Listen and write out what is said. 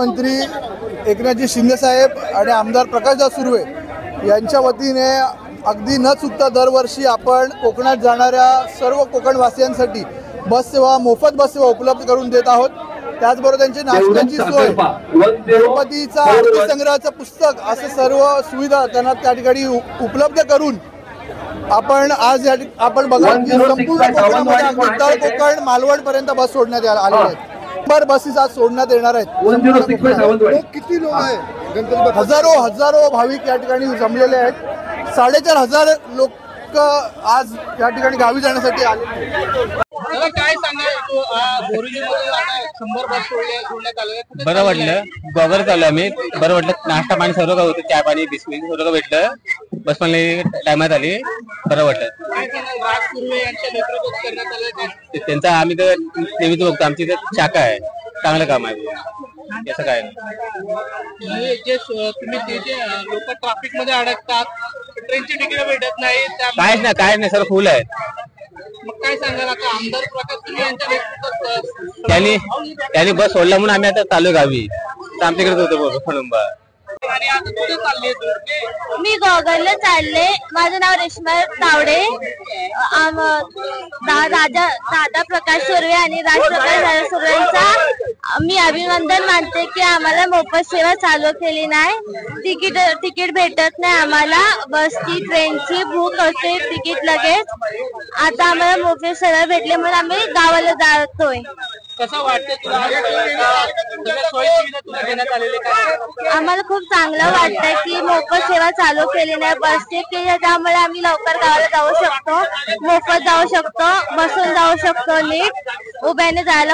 मुख्यमंत्री एकनाथजी शिंदे साहेब आणि आमदार प्रकाशदादा सुर्वे यांच्या वतीने अगदी न चुकता दरवर्षी आपण कोकणात जाणाऱ्या सर्व कोकणवासियांसाठी बस सेवा, मोफत बस सेवा उपलब्ध करून देत आहोत। त्याचबरोबर त्यांची नाश्त्याची सोय, गणपतीचा आरती संग्रहाचं पुस्तक असे सर्व सुविधा त्यांना त्या ठिकाणी उपलब्ध करून आपण आज आपण बघा की संपूर्ण कोकणामध्ये अगदी तळ कोकण मालवण पर्यंत बस सोडण्यात आलेल्या आहेत। बसेस आज सोडण्यात येणार आहेत। किती लोक आहेत? हजारो भाविक या ठिकाणी जमलेले आहेत। 4,500 लोक आज या ठिकाणी गावी जाण्यासाठी आले। काय सांगा, बस सोडण्यात आलं, बरं वाटलं। गोगर चालू आम्ही, बरं वाटलं। नाश्ता पाणी सर्व काय होतं, चहा पाणी बिस्किट सर्व भेटलं। बस पण टायमात आली, बरं वाटलं। त्यांचा आम्ही तर नेहमीच बघतो, आमची तर शाखा आहे, चांगलं काम आहे, असं काय नाही। जे तुम्ही जे लोक ट्रॅफिक मध्ये अडकतात, ट्रेनची तिकीट भेटत नाही, काय नाही, सर्व फुल आहे। मग काय सांगाल आता आमदार प्रकाश सुर्वे यांच्या नेतृत्वात त्यांनी बस सोडला म्हणून आम्ही आता चालू गावी, आमच्याकडे होतो म्हणून। आणि आता कुठे चालले? मी गोगरला चालले। माझं नाव रेश्मा तावडे। दादा प्रकाश सुर्वे आणि राजप्रकाश सुर्वे यांचा मी अभिनंदन मानते की आम्हाला मोफत सेवा चालू केली नाही। तिकीट भेटत नाही आम्हाला, बसची ट्रेनची बुक होते तिकीट लगेच। आता आम्हाला मोफत सेवा भेटले म्हणून आम्ही गावाला जातोय। कसं वाटतं तुला? सोयी सुविधा तुला देण्यात आलेले काय? आम्हाला खूप चांगलं वाटतंय की मोफत सेवा चालू केली नाही बसची, त्यामुळे आम्ही लवकर गावाला जाऊ शकतो, मोफत जाऊ शकतो, बसून जाऊ शकतो, नीट उभ्याने जायला